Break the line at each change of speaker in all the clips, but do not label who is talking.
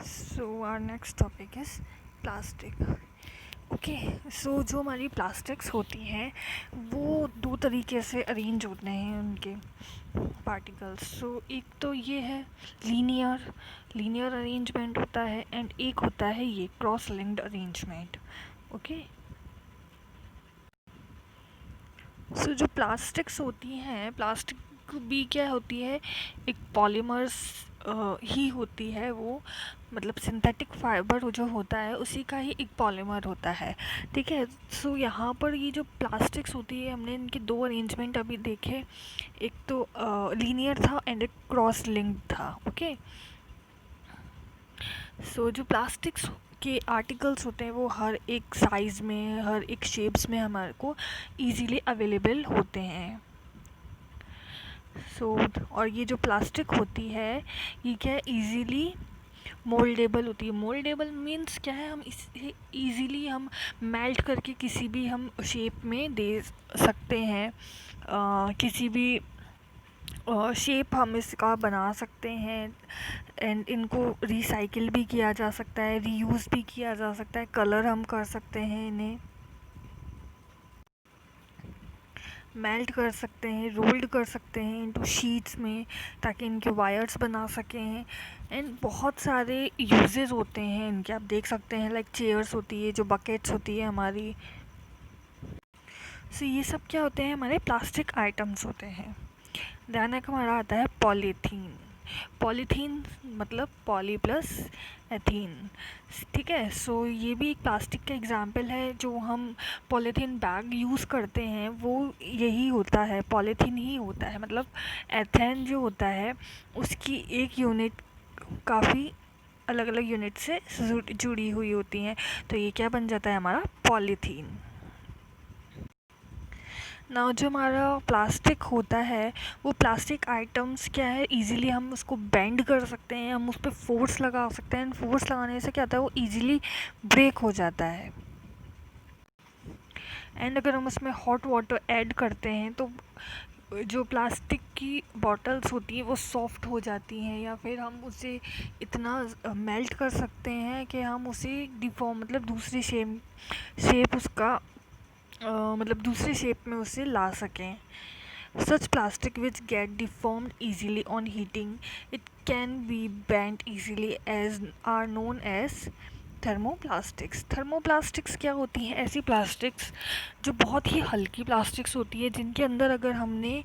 So our next topic is plastic. Okay, so जो हमारी plastics होती हैं वो दो तरीके से अरेंज होते हैं उनके पार्टिकल्स. सो एक तो ये है लीनियर अरेंजमेंट होता है, एंड एक होता है ये cross linked arrangement. Okay, so जो प्लास्टिक्स होती हैं, प्लास्टिक भी क्या होती है, एक पॉलीमर्स ही होती है वो. मतलब सिंथेटिक फाइबर जो होता है उसी का ही एक पॉलीमर होता है. ठीक है. सो यहाँ पर ये जो प्लास्टिक्स होती है, हमने इनके दो अरेंजमेंट अभी देखे. एक तो लीनियर था एंड एक क्रॉस लिंक्ड था. ओके, सो जो प्लास्टिक्स के आर्टिकल्स होते हैं वो हर एक साइज़ में, हर एक शेप्स में हमारे को ईज़िली अवेलेबल होते हैं. सो और ये जो प्लास्टिक होती है ये क्या है, ईज़िली मोल्डेबल होती है. मोल्डेबल मीन्स क्या है, हम इसे ईज़िली हम मेल्ट करके किसी भी हम शेप में दे सकते हैं. किसी भी शेप हम इसका बना सकते हैं. एंड इनको रिसाइकिल भी किया जा सकता है, रीयूज़ भी किया जा सकता है, कलर हम कर सकते हैं, इन्हें मेल्ट कर सकते हैं, रोल्ड कर सकते हैं इनटू शीट्स में ताकि इनके वायर्स बना सकें. एंड बहुत सारे यूजेस होते हैं इनके, आप देख सकते हैं लाइक चेयर्स होती है, जो बकेट्स होती है हमारी. सो ये सब क्या होते हैं, हमारे प्लास्टिक आइटम्स होते हैं. ध्यान एक हमारा आता है पॉलीथीन. पॉलीथीन मतलब पॉली प्लस एथीन. ठीक है. सो ये भी एक प्लास्टिक का एग्जाम्पल है. जो हम पॉलीथीन बैग यूज़ करते हैं वो यही होता है, पॉलीथीन ही होता है. मतलब एथेन जो होता है उसकी एक यूनिट काफ़ी अलग अलग यूनिट से जुड़ी हुई होती हैं. तो ये क्या बन जाता है, हमारा पॉलीथीन. ना जो हमारा प्लास्टिक होता है वो प्लास्टिक आइटम्स क्या है, इजीली हम उसको बेंड कर सकते हैं, हम उस पर फोर्स लगा सकते हैं. फोर्स लगाने से क्या होता है, वो इजीली ब्रेक हो जाता है. एंड अगर हम उसमें हॉट वाटर ऐड करते हैं तो जो प्लास्टिक की बॉटल्स होती हैं वो सॉफ्ट हो जाती हैं, या फिर हम उसे इतना मेल्ट कर सकते हैं कि हम उसे डिफॉर्म मतलब दूसरी शेप उसका मतलब दूसरे शेप में उसे ला सकें. Such plastic which get deformed easily on heating, it can be bent easily as are known as thermoplastics. Thermoplastics क्या होती हैं, ऐसी प्लास्टिक्स जो बहुत ही हल्की प्लास्टिक्स होती है, जिनके अंदर अगर हमने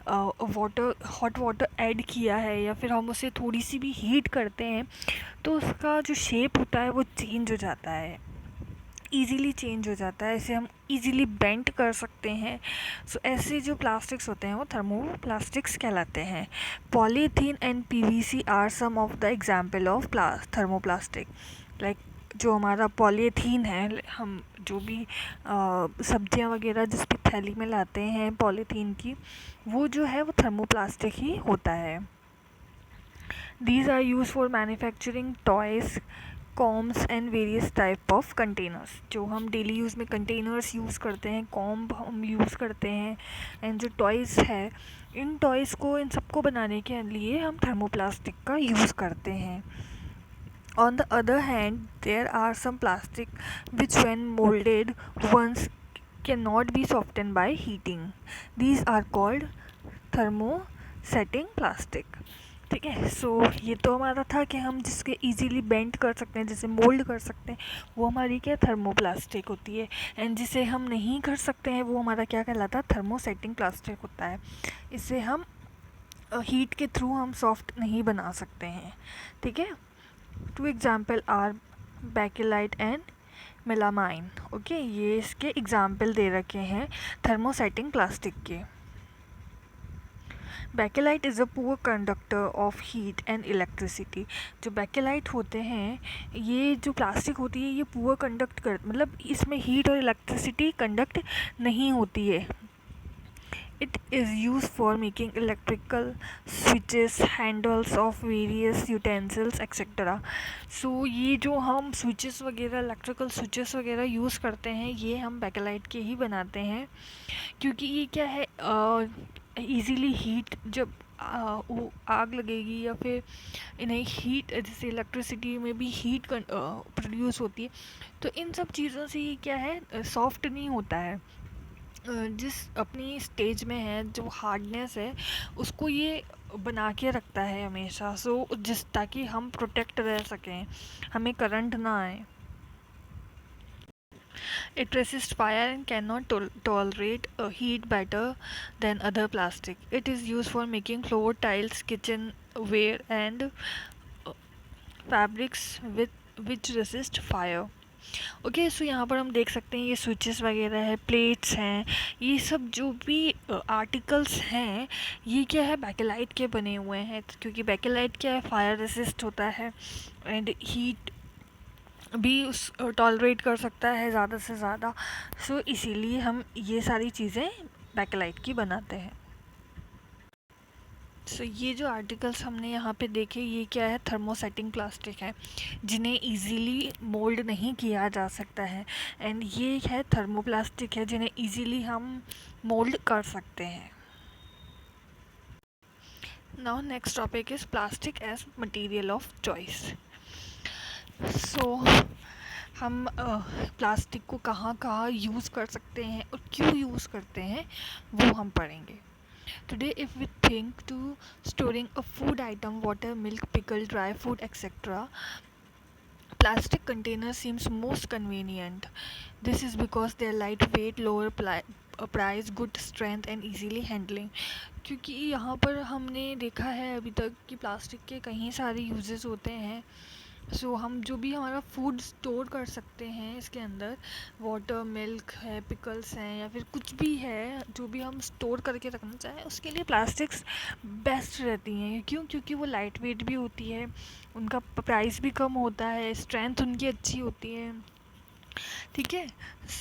हॉट वाटर ऐड किया है या फिर हम उसे थोड़ी सी भी हीट करते हैं तो उसका जो शेप होता है वो चेंज हो जाता है, ईज़िली चेंज हो जाता है. इसे हम ईज़िली बेंड कर सकते हैं. सो ऐसे जो प्लास्टिक्स होते हैं वो थर्मोप्लास्टिक्स कहलाते हैं. Polythene and PVC are some of the example of thermoplastic. Like जो हमारा पॉलीथीन है, हम जो भी सब्जियां वगैरह जिस भी थैली में लाते हैं पॉलीथीन की, वो जो है वो थर्मोप्लास्टिक ही होता है. These are used for manufacturing toys, combs and various type of containers. जो हम डेली यूज़ में कंटेनर्स यूज़ करते हैं, कॉम्ब हम यूज़ करते हैं, एंड जो टॉयज़ है, इन टॉयज़ को, इन सबको बनाने के लिए हम थर्मोप्लास्टिक का यूज़ करते हैं. On the other hand, there are some plastic which when molded once cannot be softened by heating. These are called thermosetting plastic. ठीक है. सो ये तो हमारा था कि हम जिसके इजीली बेंड कर सकते हैं, जिसे मोल्ड कर सकते हैं, वो हमारी क्या थर्मोप्लास्टिक होती है. एंड जिसे हम नहीं कर सकते हैं वो हमारा क्या कहलाता है, थर्मोसेटिंग प्लास्टिक होता है. इसे हम हीट के थ्रू हम सॉफ्ट नहीं बना सकते हैं. ठीक है. Two example are bakelite and melamine. Okay, ये इसके एग्जाम्पल दे रखे हैं थर्मोसेटिंग प्लास्टिक के. Bakelite is a poor conductor of heat and electricity. जो बैकेलाइट होते हैं, ये जो प्लास्टिक होती है ये पुअर कंडक्ट कर मतलब इसमें हीट और इलेक्ट्रिसिटी कंडक्ट नहीं होती है. It is use for making electrical switches, handles of various utensils etcetera. So ये जो हम स्विचेस वगैरह, इलेक्ट्रिकल स्विचेस वगैरह यूज़ करते हैं, ये हम बैकेलाइट के ही बनाते हैं. क्योंकि ये क्या है, ईज़िली हीट जब वो आग लगेगी या फिर इन्हें हीट, जैसे इलेक्ट्रिसिटी में भी हीट प्रोड्यूस होती है, तो इन सब चीज़ों से ये क्या है, सॉफ्ट नहीं होता है। जिस अपनी स्टेज में है जो हार्डनेस है उसको ये बना के रखता है हमेशा, जिस ताकि हम प्रोटेक्ट रह सकें, हमें करंट ना आए। It resists fire and cannot tolerate heat better than other plastic. It is used for making floor tiles, kitchenware, and fabrics which resist fire. Okay, so यहाँ पर हम देख सकते हैं ये स्विचेस वगैरह है, प्लेट्स हैं, ये सब जो भी आर्टिकल्स हैं ये क्या है, बैकेलाइट के बने हुए हैं, क्योंकि बैकेलाइट क्या है, फायर रेसिस्ट होता है एंड हीट भी उस टॉलरेट कर सकता है ज़्यादा से ज़्यादा। सो इसीलिए हम ये सारी चीज़ें बैकेलाइट की बनाते हैं। सो ये जो आर्टिकल्स हमने यहाँ पे देखे ये क्या है, थर्मोसेटिंग प्लास्टिक है जिन्हें इजीली मोल्ड नहीं किया जा सकता है, एंड ये है थर्मोप्लास्टिक है जिन्हें इजीली हम मोल्ड कर सकते हैं। Now next topic is plastic as material of choice. So हम प्लास्टिक को कहाँ कहाँ यूज़ कर सकते हैं और क्यों यूज़ करते हैं वो हम पढ़ेंगे। Today, if we think to storing a food item, water, milk, pickle, dry food, etc., plastic container seems most convenient. This is because they are lightweight, lower price, good strength and easily handling. क्योंकि यहाँ पर हमने देखा है अभी तक कि plastic के कई सारे यूजेस होते हैं। सो हम जो भी हमारा फूड स्टोर कर सकते हैं इसके अंदर, वाटर, मिल्क है, पिकल्स हैं या फिर कुछ भी है जो भी हम स्टोर करके रखना चाहें, उसके लिए प्लास्टिक्स बेस्ट रहती हैं। क्यों? क्योंकि वो लाइट वेट भी होती है, उनका प्राइस भी कम होता है, स्ट्रेंथ उनकी अच्छी होती है। ठीक है,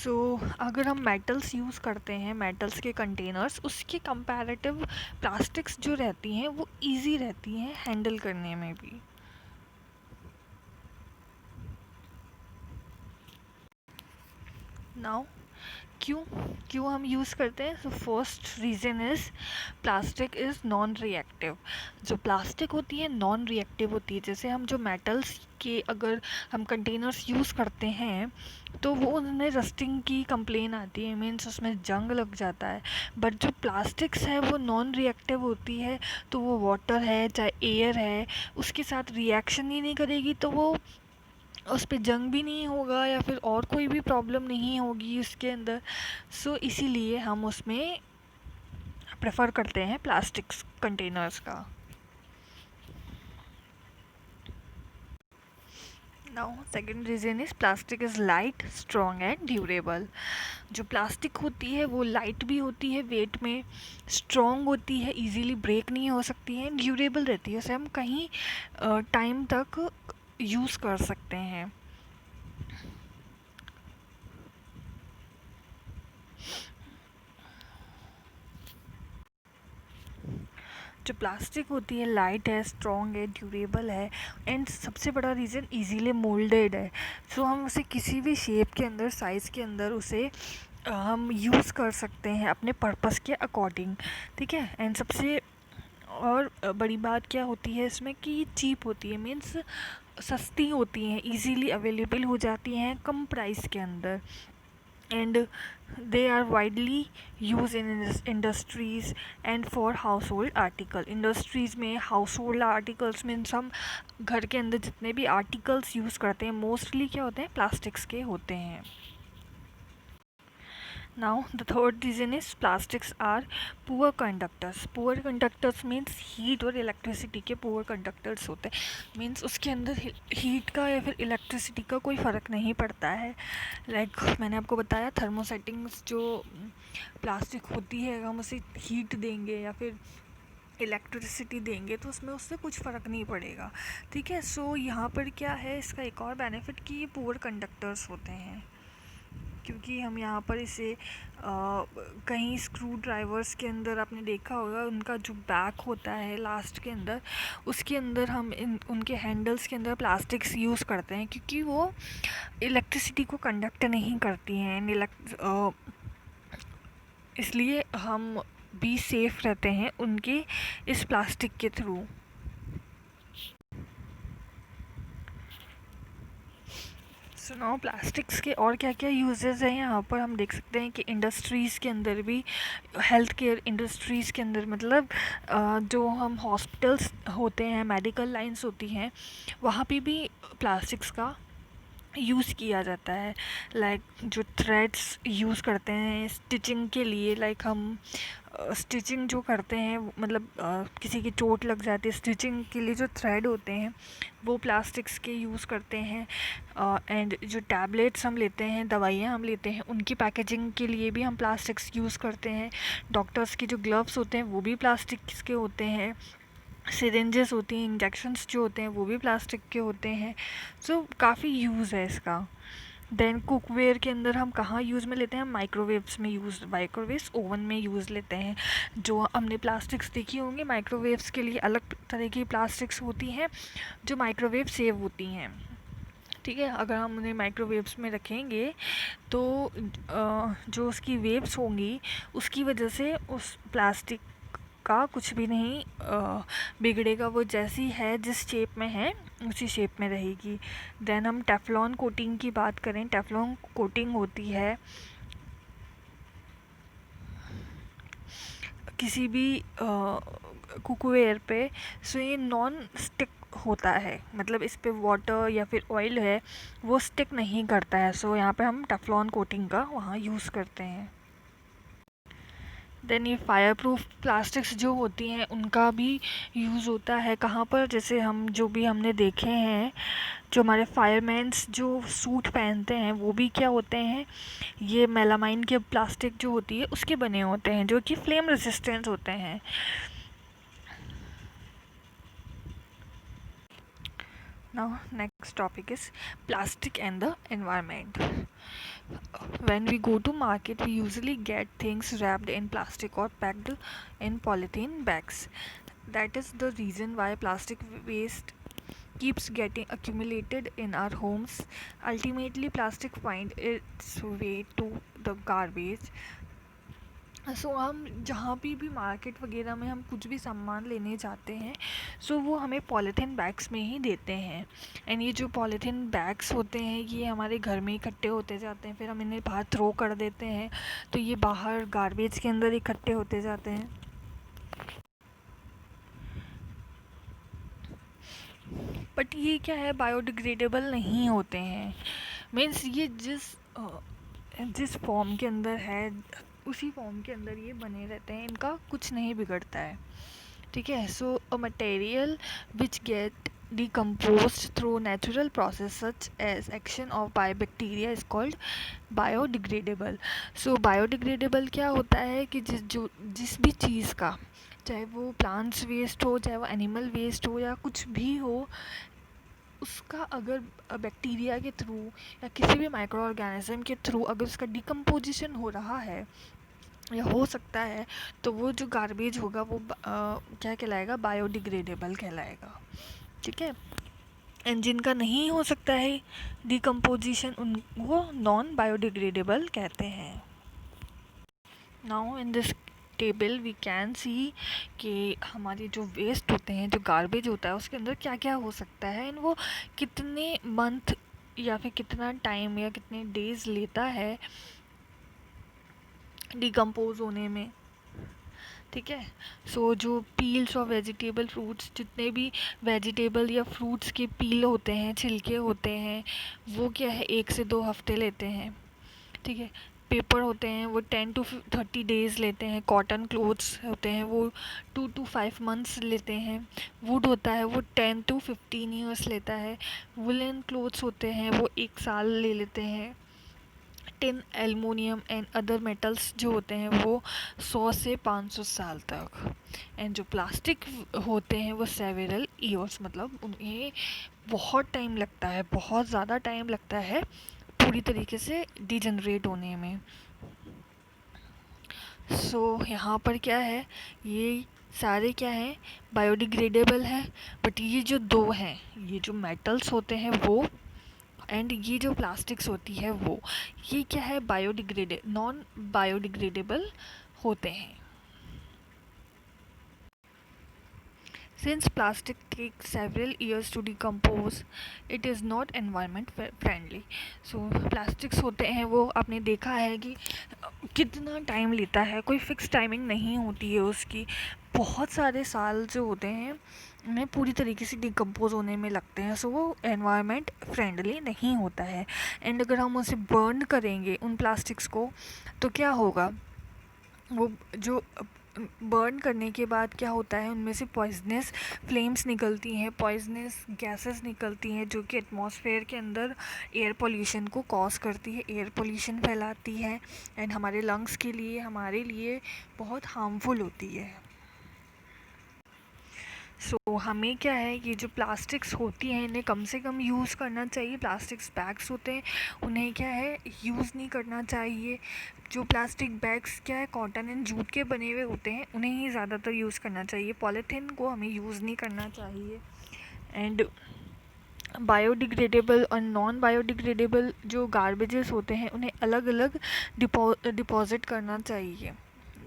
सो अगर हम मेटल्स यूज़ करते हैं, मेटल्स के कंटेनर्स, उसके कंपैरेटिव प्लास्टिक्स जो रहती हैं वो ईजी रहती हैं हैंडल करने में भी। नाउ क्यों क्यों हम यूज़ करते हैं? So first reason is plastic is non reactive. जो प्लास्टिक होती है नॉन रिएक्टिव होती है। जैसे हम जो मेटल्स के अगर हम कंटेनर्स यूज़ करते हैं तो वो उनमें रस्टिंग की कंप्लेन आती है, मीन्स उसमें जंग लग जाता है। बट जो प्लास्टिक्स है वो नॉन रिएक्टिव होती है, तो वो वाटर है चाहे एयर है उसके साथ रिएक्शन ही नहीं करेगी, तो वो उस पर जंग भी नहीं होगा या फिर और कोई भी प्रॉब्लम नहीं होगी उसके अंदर। सो इसीलिए हम उसमें प्रेफर करते हैं प्लास्टिक्स कंटेनर्स का। Now second reason is plastic is light, strong and durable. जो प्लास्टिक होती है वो लाइट भी होती है वेट में, स्ट्रॉन्ग होती है, इजीली ब्रेक नहीं हो सकती है, ड्यूरेबल रहती है, उसे हम कहीं टाइम तक यूज़ कर सकते हैं। जो प्लास्टिक होती है लाइट है, स्ट्रॉन्ग है, ड्यूरेबल है, एंड सबसे बड़ा रीज़न इजीली मोल्डेड है। सो हम उसे किसी भी शेप के अंदर, साइज़ के अंदर उसे हम यूज़ कर सकते हैं अपने पर्पस के अकॉर्डिंग। ठीक है, एंड सबसे और बड़ी बात क्या होती है इसमें कि ये चीप होती है, मीन्स सस्ती होती हैं, इजीली अवेलेबल हो जाती हैं कम प्राइस के अंदर, and they are widely used in industries and for household article। Industries में हाउसहोल्ड आर्टिकल्स मीन्स हम घर के अंदर जितने भी आर्टिकल्स यूज़ करते हैं मोस्टली क्या होते हैं, प्लास्टिक्स के होते हैं। Now the third reason is plastics are poor conductors. Poor conductors means heat और इलेक्ट्रिसिटी के पुअर कंडक्टर्स होते हैं, मीन्स उसके अंदर हीट का या फिर इलेक्ट्रिसिटी का कोई फ़र्क नहीं पड़ता है। लाइक मैंने आपको बताया थर्मोसेटिंग्स जो प्लास्टिक होती है, हम उसे हीट देंगे या फिर इलेक्ट्रिसिटी देंगे तो उसमें उससे कुछ फ़र्क नहीं पड़ेगा। ठीक है, सो यहाँ पर क्या है इसका एक और बेनिफिट कि ये पुअर कंडक्टर्स होते हैं, क्योंकि हम यहाँ पर इसे कहीं स्क्रू ड्राइवर्स के अंदर आपने देखा होगा उनका जो बैक होता है लास्ट के अंदर, उसके अंदर हम उनके हैंडल्स के अंदर प्लास्टिक्स यूज़ करते हैं क्योंकि वो इलेक्ट्रिसिटी को कंडक्ट नहीं करती हैं। इसलिए हम भी सेफ रहते हैं उनके इस प्लास्टिक के थ्रू। सुनाओ प्लास्टिक्स के और क्या क्या यूजेस हैं। यहाँ पर हम देख सकते हैं कि इंडस्ट्रीज़ के अंदर भी, हेल्थ केयर इंडस्ट्रीज़ के अंदर, मतलब जो हम हॉस्पिटल्स होते हैं, मेडिकल लाइंस होती हैं, वहाँ पे भी प्लास्टिक्स का यूज़ किया जाता है। लाइक जो थ्रेड्स यूज़ करते हैं स्टिचिंग के लिए, लाइक हम स्टिचिंग जो करते हैं, मतलब किसी की चोट लग जाती है, स्टिचिंग के लिए जो थ्रेड होते हैं वो प्लास्टिक्स के यूज़ करते हैं। एंड जो टैबलेट्स हम लेते हैं, दवाइयाँ हम लेते हैं, उनकी पैकेजिंग के लिए भी हम प्लास्टिक्स यूज़ करते हैं। डॉक्टर्स के जो ग्लव्स होते हैं वो भी प्लास्टिक्स के होते हैं। सिरिंजेस होती हैं, इंजेक्शंस जो होते हैं वो भी प्लास्टिक के होते हैं। सो काफ़ी यूज़ है इसका। देन कुकवेयर के अंदर हम कहाँ यूज़ में लेते हैं, माइक्रोवेव्स में यूज़, माइक्रोवेव्स ओवन में यूज़ लेते हैं। जो हमने प्लास्टिक्स देखी होंगी, माइक्रोवेव्स के लिए अलग तरह की प्लास्टिक्स होती हैं जो माइक्रोवेव सेव होती हैं। ठीक है, अगर हम उन्हें माइक्रोवेव्स में रखेंगे तो जो उसकी वेव्स होंगी उसकी वजह से उस प्लास्टिक का कुछ भी नहीं बिगड़ेगा। वो जैसी है, जिस शेप में है उसी शेप में रहेगी। देन हम टेफ्लॉन कोटिंग की बात करें, टेफ्लॉन कोटिंग होती है किसी भी कुकवेयर पे। सो ये नॉन स्टिक होता है, मतलब इस पे वाटर या फिर ऑयल है वो स्टिक नहीं करता है। सो यहाँ पे हम टेफ्लॉन कोटिंग का वहाँ यूज़ करते हैं। देन ये फायर प्रूफ प्लास्टिक्स जो होती हैं उनका भी यूज़ होता है। कहाँ पर, जैसे हम जो भी हमने देखे हैं, जो हमारे फायरमैन्स जो सूट पहनते हैं वो भी क्या होते हैं, ये मेलामाइन के प्लास्टिक जो होती है उसके बने होते हैं, जो कि फ्लेम रेसिस्टेंट होते हैं। Now next topic is plastic and the environment. When we go to market we usually get things wrapped in plastic or packed in polythene bags. That is the reason why plastic waste keeps getting accumulated in our homes. Ultimately plastic finds its way to the garbage. सो हम जहाँ भी market वगैरह में हम कुछ भी सामान लेने जाते हैं, सो वो हमें पॉलीथीन बैग्स में ही देते हैं। एंड ये जो पॉलीथीन बैग्स होते हैं ये हमारे घर में इकट्ठे होते जाते हैं, फिर हम इन्हें बाहर थ्रो कर देते हैं, तो ये बाहर गार्बेज के अंदर इकट्ठे होते जाते हैं। बट ये क्या है, बायोडिग्रेडेबल नहीं होते हैं। मीन्स ये जिस फॉर्म के अंदर है उसी फॉर्म के अंदर ये बने रहते हैं, इनका कुछ नहीं बिगड़ता है। ठीक है, so a material which get decomposed through natural process such as action of bacteria is called biodegradable. So biodegradable क्या होता है कि जिस भी चीज़ का, चाहे वो प्लांट्स वेस्ट हो, चाहे वो एनिमल वेस्ट हो, या कुछ भी हो, उसका अगर बैक्टीरिया के थ्रू या किसी भी माइक्रो ऑर्गेनिज्म के थ्रू अगर उसका डिकम्पोजिशन हो रहा है या हो सकता है, तो वो जो गार्बेज होगा वो क्या कहलाएगा, बायोडिग्रेडेबल कहलाएगा। ठीक है, एंड जिनका नहीं हो सकता है डिकम्पोजिशन उनको नॉन बायोडिग्रेडेबल कहते हैं। Now in this table we can see कि हमारे जो वेस्ट होते हैं, जो गार्बेज होता है, उसके अंदर क्या क्या हो सकता है एंड वो कितने मंथ या फिर कितना टाइम या कितने डेज लेता है डिकम्पोज होने में। ठीक है, सो जो पील्स और वेजिटेबल फ्रूट्स, जितने भी वेजिटेबल या फ्रूट्स के पील होते हैं, छिलके होते हैं, वो क्या है 1 से 2 हफ्ते लेते हैं। ठीक है, पेपर होते हैं वो 10 to 30 डेज़ लेते हैं। कॉटन क्लोथ्स होते हैं वो 2 to 5 मंथ्स लेते हैं। वुड होता है वो 10 to 15 ईयर्स लेता है। वुलन क्लोथ्स होते हैं वो 1 साल ले लेते हैं। Tin, aluminium and other metals जो होते हैं वो 100 से 500 साल तक। एंड जो प्लास्टिक होते हैं वो सेवरल ईयर्स, मतलब उन्हें बहुत टाइम लगता है, बहुत ज़्यादा टाइम लगता है पूरी तरीके से डिजनरेट होने में। सो यहाँ पर क्या है, ये सारे क्या हैं, बायोडिग्रेडेबल है। बट ये जो दो हैं, ये जो मेटल्स होते हैं वो, एंड ये जो प्लास्टिक्स होती है वो, ये क्या है, नॉन बायोडिग्रेडेबल होते हैं। Since plastic takes several years to decompose, it is not environment friendly. So plastics होते हैं वो आपने देखा है कि कितना टाइम लेता है, कोई फिक्स टाइमिंग नहीं होती है उसकी। बहुत सारे साल जो होते हैं उन्हें पूरी तरीके से डिकम्पोज होने में लगते हैं, सो वो एनवायरनमेंट फ्रेंडली नहीं होता है। एंड अगर हम उसे बर्न करेंगे उन प्लास्टिक्स को तो क्या होगा, वो जो बर्न करने के बाद क्या होता है, उनमें से पॉइजनस फ्लेम्स निकलती हैं, पॉइजनस गैसेस निकलती हैं जो कि एटमॉस्फेयर के अंदर एयर पोल्यूशन को कॉज करती है, एयर पोल्यूशन फैलाती है एंड हमारे लंग्स के लिए, हमारे लिए बहुत हार्मफुल होती है। सो हमें क्या है, ये जो प्लास्टिक्स होती हैं इन्हें कम से कम यूज़ करना चाहिए। प्लास्टिक्स बैग्स होते हैं उन्हें क्या है, यूज़ नहीं करना चाहिए। जो प्लास्टिक बैग्स क्या है, कॉटन एंड जूट के बने हुए होते हैं, उन्हें ही ज़्यादातर यूज़ करना चाहिए। पॉलीथीन को हमें यूज़ नहीं करना चाहिए। एंड बायोडिग्रेडेबल और नॉन बायोडिग्रेडेबल जो गार्बेजेस होते हैं उन्हें अलग अलग डिपॉजिट करना चाहिए,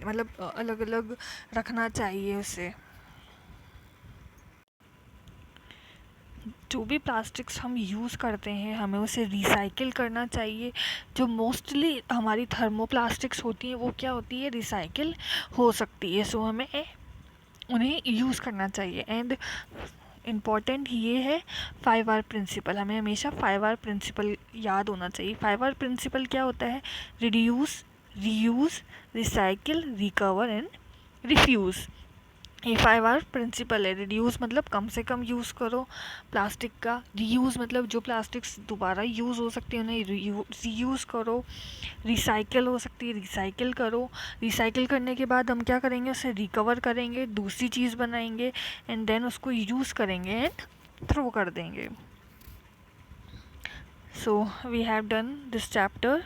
मतलब अलग अलग रखना चाहिए उसे। जो भी प्लास्टिक्स हम यूज़ करते हैं हमें उसे रिसाइकिल करना चाहिए। जो मोस्टली हमारी थर्मोप्लास्टिक्स होती हैं वो क्या होती है, रिसाइकिल हो सकती है, सो हमें उन्हें यूज़ करना चाहिए। एंड इम्पॉर्टेंट ये है 5R प्रिंसिपल, हमें हमेशा 5R प्रिंसिपल याद होना चाहिए। 5R प्रिंसिपल क्या होता है, reduce, reuse, recycle, recover and refuse. ये 5R प्रिंसिपल है। रिड्यूस मतलब कम से कम यूज़ करो प्लास्टिक का, रीयूज़ मतलब जो प्लास्टिक्स दोबारा यूज़ हो सकती है उन्हें रीयूज़ करो, रिसाइकिल हो सकती है रिसाइकिल करो, रिसाइकिल करने के बाद हम क्या करेंगे, उसे रिकवर करेंगे, दूसरी चीज़ बनाएंगे एंड देन उसको यूज़ करेंगे एंड थ्रो कर देंगे। So we have done this chapter.